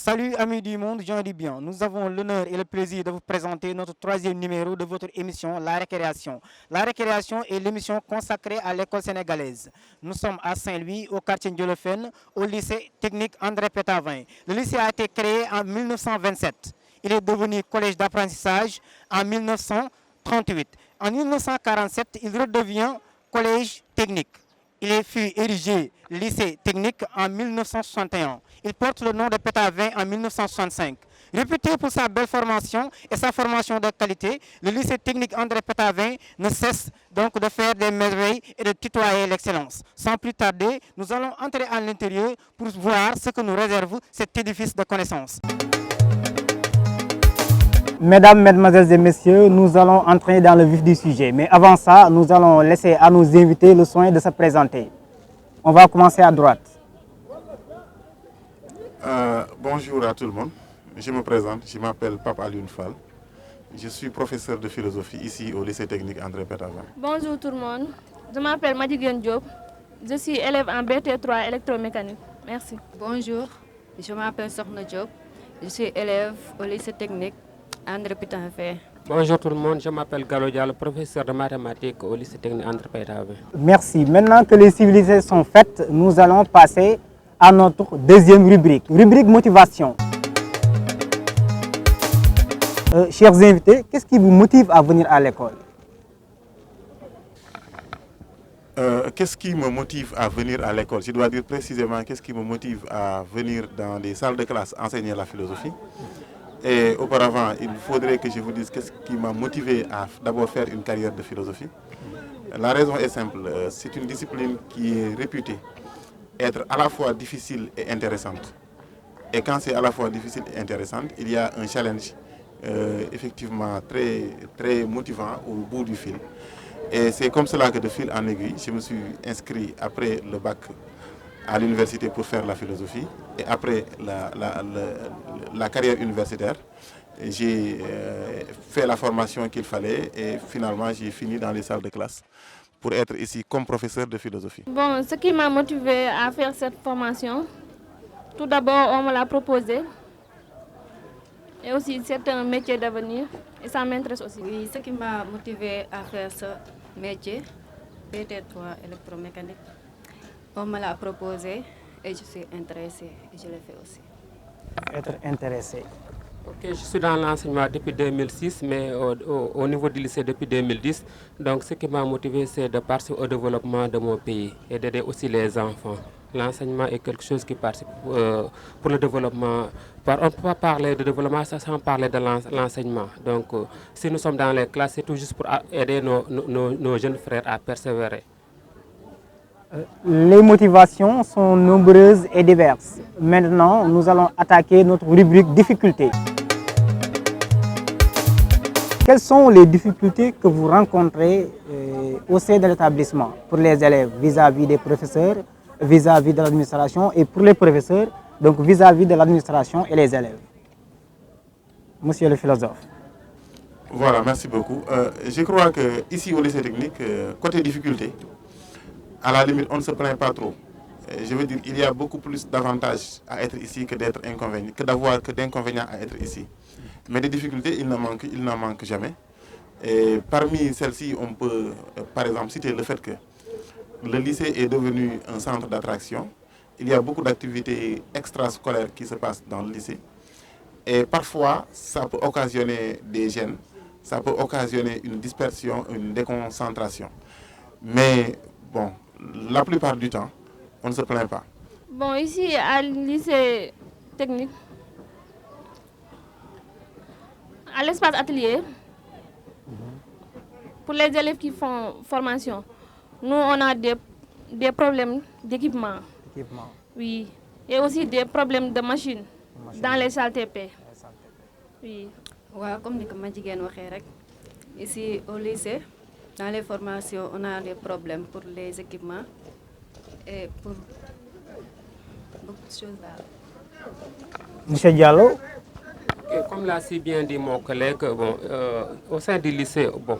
Salut amis du monde, Jean dis bien. Nous avons l'honneur et le plaisir de vous présenter notre troisième numéro de votre émission La Récréation. La Récréation est l'émission consacrée à l'école sénégalaise. Nous sommes à Saint-Louis, au quartier Ndiolofène, au lycée technique André Pétavin. Le lycée a été créé en 1927. Il est devenu collège d'apprentissage en 1938. En 1947, il redevient collège technique. Il fut érigé lycée technique en 1961. Il porte le nom de Pétavin en 1965. Réputé pour sa belle formation et sa formation de qualité, le lycée technique André Pétavin ne cesse donc de faire des merveilles et de tutoyer l'excellence. Sans plus tarder, nous allons entrer à l'intérieur pour voir ce que nous réserve cet édifice de connaissances. Mesdames, Mesdemoiselles et Messieurs, nous allons entrer dans le vif du sujet. Mais avant ça, nous allons laisser à nos invités le soin de se présenter. On va commencer à droite. Bonjour à tout le monde. Je me présente, je m'appelle Pape Alioune Fall. Je suis professeur de philosophie ici au lycée technique André Pétavin. Bonjour tout le monde. Je m'appelle Madiguen Diop. Je suis élève en BT3 électromécanique. Merci. Bonjour, je m'appelle Sokhna Diop. Je suis élève au lycée technique André Pétavin. Bonjour tout le monde, je m'appelle Gallo Diallo, professeur de mathématiques au lycée technique André Pétavin. Merci. Maintenant que les civilités sont faites, nous allons passer à notre deuxième rubrique. Rubrique motivation. Chers invités, qu'est-ce qui vous motive à venir à l'école? Qu'est-ce qui me motive à venir à l'école? Je dois dire précisément qu'est-ce qui me motive à venir dans les salles de classe enseigner la philosophie. Et auparavant, il faudrait que je vous dise qu'est-ce qui m'a motivé à d'abord faire une carrière de philosophie. La raison est simple, c'est une discipline qui est réputée être à la fois difficile et intéressante. Et quand c'est à la fois difficile et intéressante, il y a un challenge effectivement très motivant au bout du fil. Et c'est comme cela que de fil en aiguille, je me suis inscrit après le bac à l'université pour faire la philosophie. Et après la carrière universitaire, j'ai fait la formation qu'il fallait et finalement j'ai fini dans les salles de classe pour être ici comme professeur de philosophie. Bon, ce qui m'a motivé à faire cette formation, tout d'abord on me l'a proposé. Et aussi c'est un métier d'avenir et ça m'intéresse aussi. Oui, ce qui m'a motivé à faire ce métier, BT3 électromécanique, on me l'a proposé et je suis intéressée et je l'ai fait aussi. Être intéressé. Ok, je suis dans l'enseignement depuis 2006, mais au niveau du lycée depuis 2010. Donc ce qui m'a motivé, c'est de participer au développement de mon pays et d'aider aussi les enfants. L'enseignement est quelque chose qui participe pour le développement. On ne peut pas parler de développement sans parler de l'enseignement. Donc si nous sommes dans les classes, c'est tout juste pour aider nos jeunes frères à persévérer. Les motivations sont nombreuses et diverses. Maintenant, nous allons attaquer notre rubrique difficultés. Quelles sont les difficultés que vous rencontrez au sein de l'établissement pour les élèves vis-à-vis des professeurs, vis-à-vis de l'administration et pour les professeurs, donc vis-à-vis de l'administration et les élèves? Monsieur le philosophe. Voilà, merci beaucoup. Je crois qu'ici au lycée technique, côté difficulté, à la limite, on ne se plaint pas trop. Je veux dire, il y a beaucoup plus d'avantages à être ici que d'être inconvénients, que d'inconvénients à être ici. Mais des difficultés, il n'en manque jamais. Et parmi celles-ci, on peut, par exemple, citer le fait que le lycée est devenu un centre d'attraction. Il y a beaucoup d'activités extrascolaires qui se passent dans le lycée. Et parfois, ça peut occasionner des gênes, ça peut occasionner une dispersion, une déconcentration. Mais bon, la plupart du temps, on ne se plaint pas. Bon, ici à lycée technique, à l'espace atelier, pour les élèves qui font formation, nous on a des problèmes d'équipement. Oui. Et aussi des problèmes de machines dans les salles TP. Oui. Ouais, comme dit Madiguen Diop, ici au lycée, dans les formations, on a des problèmes pour les équipements et pour beaucoup de choses là. Monsieur Diallo. Comme l'a si bien dit mon collègue, bon, au sein du lycée, bon,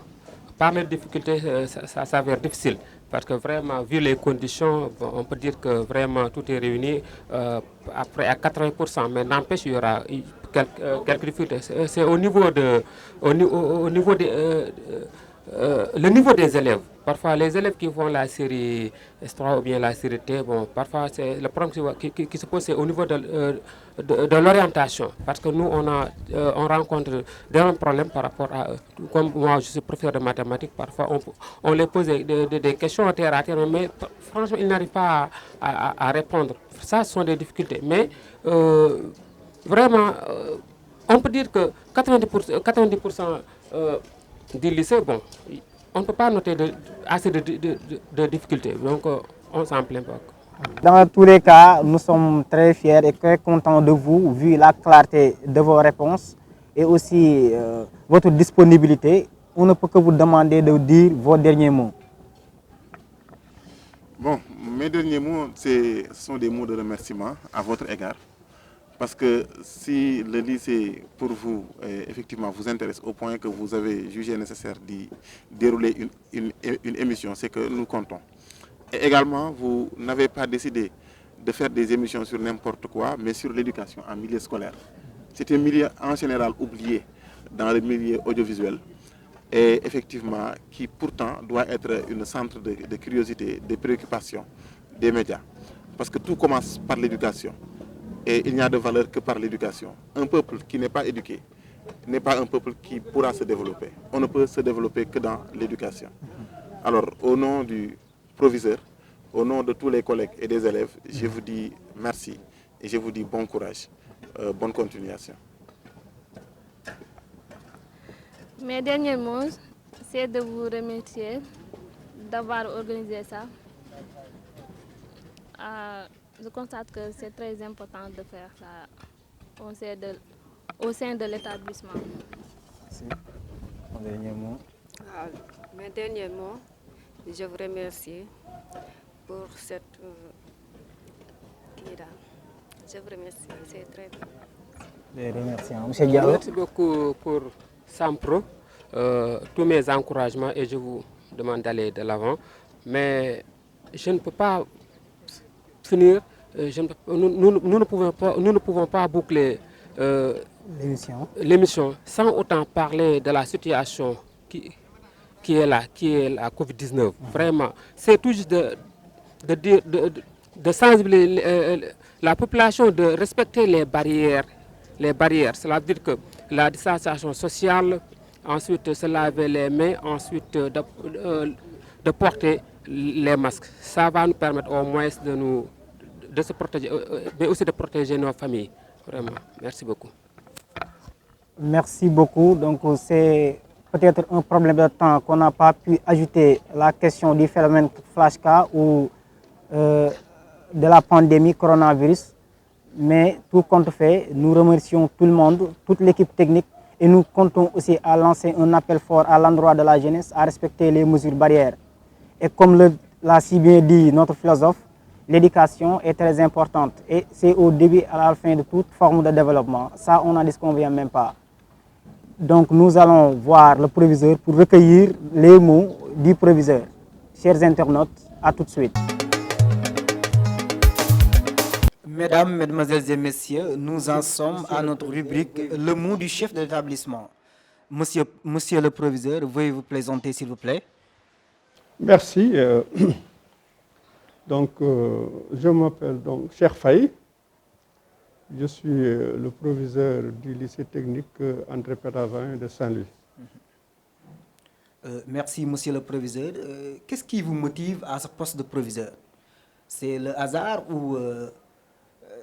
parler de difficultés, ça s'avère difficile. Parce que vraiment, vu les conditions, bon, on peut dire que vraiment tout est réuni après à 80%. Mais n'empêche, il y aura quelques difficultés. C'est au niveau au niveau le niveau des élèves. Parfois, les élèves qui font la série S3 ou bien la série T, bon, parfois, c'est le problème qui se pose, c'est au niveau de l'orientation. Parce que nous, on rencontre des problèmes par rapport à eux. Comme moi, je suis professeur de mathématiques, parfois, on les pose des questions terre à terre, mais franchement, ils n'arrivent pas à répondre. Ça, ce sont des difficultés. Mais vraiment, on peut dire que 90% du lycée, bon, on ne peut pas noter assez de difficultés. Donc, on s'en plaint pas. Dans tous les cas, nous sommes très fiers et très contents de vous, vu la clarté de vos réponses et aussi votre disponibilité. On ne peut que vous demander de dire vos derniers mots. Bon, mes derniers mots, ce sont des mots de remerciement à votre égard. Parce que si le lycée, pour vous, effectivement, vous intéresse au point que vous avez jugé nécessaire de dérouler une émission, c'est que nous comptons. Et également, vous n'avez pas décidé de faire des émissions sur n'importe quoi, mais sur l'éducation en milieu scolaire. C'est un milieu en général oublié dans le milieu audiovisuel et effectivement qui pourtant doit être un centre de curiosité, de préoccupation des médias. Parce que tout commence par l'éducation. Et il n'y a de valeur que par l'éducation. Un peuple qui n'est pas éduqué n'est pas un peuple qui pourra se développer. On ne peut se développer que dans l'éducation. Alors, au nom du proviseur, au nom de tous les collègues et des élèves, je vous dis merci et je vous dis bon courage, bonne continuation. Mes derniers mots, c'est de vous remercier d'avoir organisé ça. Je constate que c'est très important de faire ça au sein de l'établissement. Merci. Mon dernier mot. Mes derniers mots, je vous remercie pour cette... Je vous remercie, c'est très bien. Les remerciements. Monsieur Diallo. Merci beaucoup pour Sampro, tous mes encouragements et je vous demande d'aller de l'avant. Mais je ne peux pas finir, nous ne pouvons pas boucler l'émission sans autant parler de la situation qui est là, qui est la Covid-19. Vraiment, c'est tout juste de sensibiliser la population, de respecter les barrières. Cela veut dire que la distanciation sociale, ensuite se laver les mains, ensuite de porter les masques. Ça va nous permettre au moins de se protéger, mais aussi de protéger nos familles. Vraiment, merci beaucoup. Merci beaucoup. Donc, c'est peut-être un problème de temps qu'on n'a pas pu ajouter la question du phénomène flashcard ou de la pandémie coronavirus. Mais tout compte fait, nous remercions tout le monde, toute l'équipe technique et nous comptons aussi à lancer un appel fort à l'endroit de la jeunesse à respecter les mesures barrières. Et comme l'a si bien dit notre philosophe, l'éducation est très importante et c'est au début et à la fin de toute forme de développement. Ça, on n'en disconvient même pas. Donc nous allons voir le proviseur pour recueillir les mots du proviseur. Chers internautes, à tout de suite. Mesdames, Mesdemoiselles et Messieurs, nous en sommes à notre rubrique « Le mot du chef de l'établissement ». Monsieur le proviseur, veuillez vous présenter s'il vous plaît. Merci. Je m'appelle donc Cheikh Faye. Je suis le proviseur du lycée technique André Pétavin de Saint-Louis. Merci, monsieur le proviseur. Qu'est-ce qui vous motive à ce poste de proviseur? C'est le hasard ou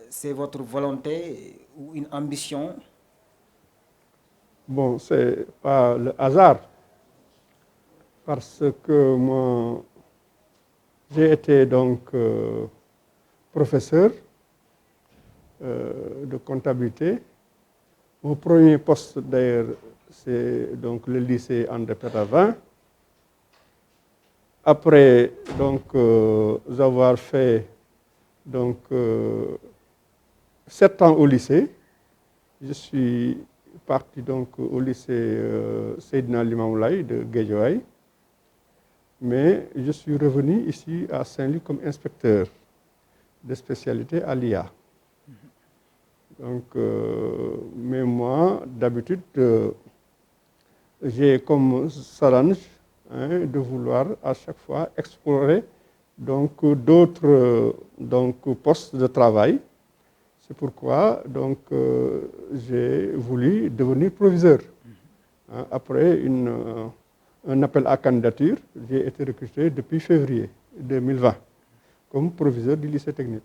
c'est votre volonté ou une ambition? Bon, c'est pas le hasard, parce que moi, j'ai été donc professeur de comptabilité. Mon premier poste, d'ailleurs, c'est donc le lycée André Pétavin. Après donc avoir fait donc 7 ans au lycée, je suis parti donc au lycée Seydina Limamou Laye de Guédiawaye. mais je suis revenu ici à Saint-Louis comme inspecteur de spécialité à l'IA. Donc, mais moi, d'habitude, j'ai comme challenge de vouloir à chaque fois explorer d'autres postes de travail. C'est pourquoi j'ai voulu devenir proviseur. Après un appel à candidature, j'ai été recruté depuis février 2020 comme proviseur du lycée technique.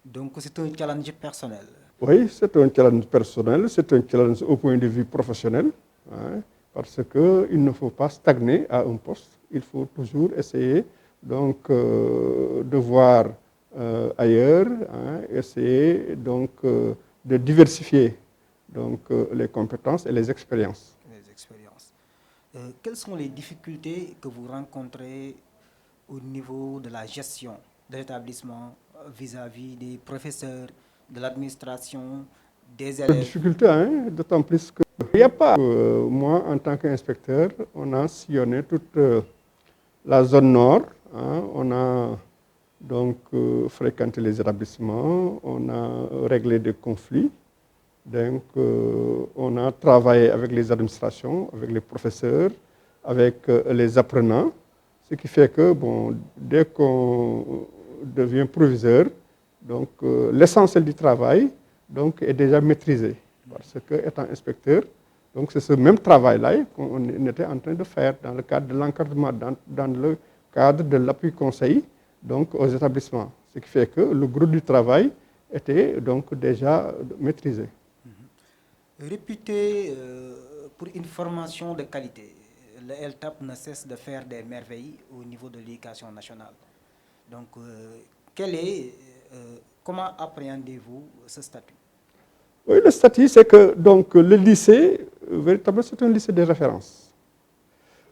Donc c'est un challenge personnel. Oui, c'est un challenge personnel, c'est un challenge au point de vue professionnel, parce qu'il ne faut pas stagner à un poste, il faut toujours essayer de voir ailleurs, essayer de diversifier les compétences et les expériences. Quelles sont les difficultés que vous rencontrez au niveau de la gestion de l'établissement vis-à-vis des professeurs, de l'administration, des élèves? Les difficultés, d'autant plus que il n'y a pas. Moi, en tant qu'inspecteur, on a sillonné toute la zone nord. On a fréquenté les établissements, on a réglé des conflits. Donc, on a travaillé avec les administrations, avec les professeurs, avec les apprenants, ce qui fait que, dès qu'on devient proviseur, l'essentiel du travail est déjà maîtrisé. Parce que, étant inspecteur, c'est ce même travail-là qu'on était en train de faire dans le cadre de l'encadrement, dans le cadre de l'appui conseil aux établissements. Ce qui fait que le gros du travail était déjà maîtrisé. Réputé pour une formation de qualité, le LTAP ne cesse de faire des merveilles au niveau de l'éducation nationale. Donc, comment appréhendez-vous ce statut? Oui, le statut, c'est que le lycée, véritablement, c'est un lycée de référence.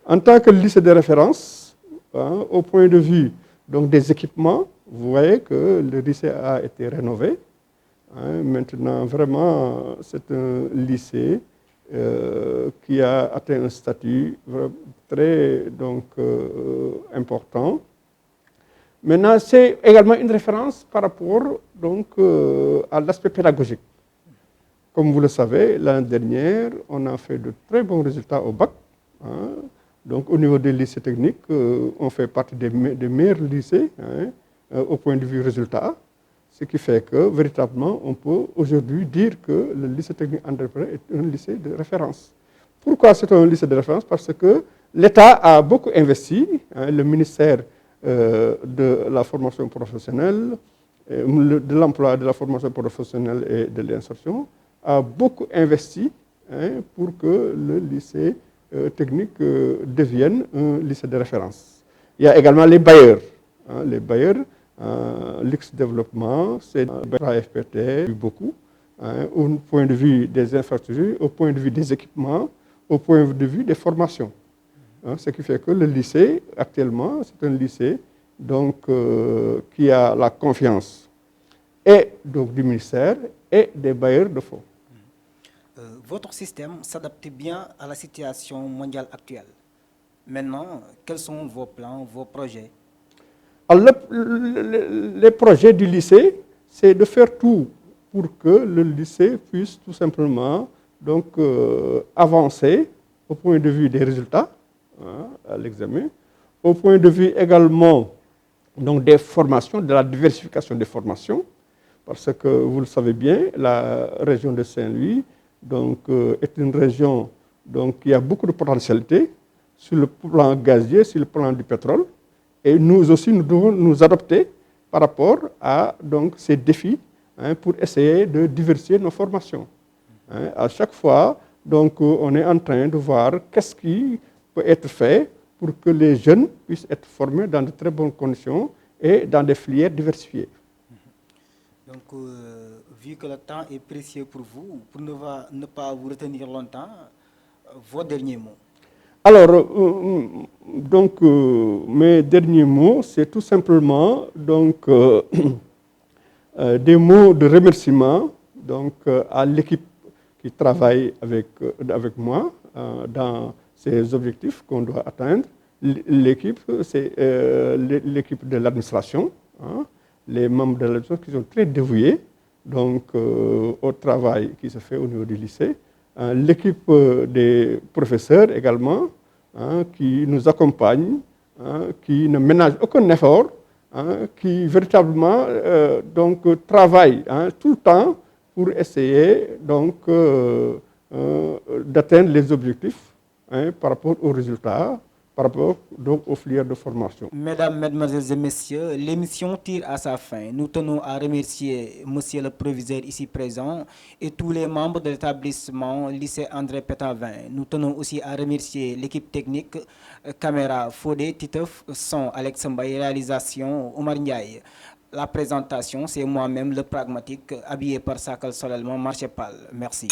En tant que lycée de référence, au point de vue des équipements, vous voyez que le lycée a été rénové. Maintenant, vraiment, c'est un lycée qui a atteint un statut très important. Maintenant, c'est également une référence par rapport à l'aspect pédagogique. Comme vous le savez, l'année dernière, on a fait de très bons résultats au bac. Au niveau des lycées techniques, on fait partie des meilleurs lycées au point de vue résultat. Ce qui fait que, véritablement, on peut aujourd'hui dire que le lycée technique André Perret est un lycée de référence. Pourquoi c'est un lycée de référence? Parce que l'État a beaucoup investi, le ministère de la formation professionnelle, de l'emploi, de la formation professionnelle et de l'insertion, a beaucoup investi pour que le lycée technique devienne un lycée de référence. Il y a également les bailleurs. Les bailleurs, l'X développement, c'est AFPT, beaucoup, au point de vue des infrastructures, au point de vue des équipements, au point de vue des formations. Ce qui fait que le lycée, actuellement, c'est un lycée qui a la confiance et du ministère et des bailleurs de fonds. Votre système s'adapte bien à la situation mondiale actuelle. Maintenant, quels sont vos plans, vos projets? Alors, les projets du lycée, c'est de faire tout pour que le lycée puisse tout simplement avancer au point de vue des résultats à l'examen, au point de vue également des formations, de la diversification des formations, parce que vous le savez bien, la région de Saint-Louis est une région qui a beaucoup de potentialités sur le plan gazier, sur le plan du pétrole. Et nous aussi, nous devons nous adapter par rapport à ces défis pour essayer de diversifier nos formations. À chaque fois, on est en train de voir qu'est-ce qui peut être fait pour que les jeunes puissent être formés dans de très bonnes conditions et dans des filières diversifiées. Donc, vu que le temps est précieux pour vous, pour ne pas vous retenir longtemps, vos derniers mots. Alors, mes derniers mots, c'est tout simplement des mots de remerciement à l'équipe qui travaille avec moi dans ces objectifs qu'on doit atteindre. l'équipe, c'est l'équipe de l'administration, hein, les membres de l'administration qui sont très dévoués donc, au travail qui se fait au niveau du lycée. L'équipe des professeurs également, hein, qui nous accompagnent, hein, qui ne ménagent aucun effort, hein, qui véritablement donc, travaillent, hein, tout le temps pour essayer donc, d'atteindre les objectifs, hein, par rapport aux résultats, par rapport donc, aux filières de formation. Mesdames, Mesdemoiselles et Messieurs, l'émission tire à sa fin. Nous tenons à remercier Monsieur le Proviseur ici présent et tous les membres de l'établissement lycée André Pétavin. Nous tenons aussi à remercier l'équipe technique, caméra Fodé, Titeuf, son Alex Mbaye, réalisation Omar Ndiaye. La présentation, c'est moi-même le pragmatique, habillé par Sakal Solelman Marchepal. Merci.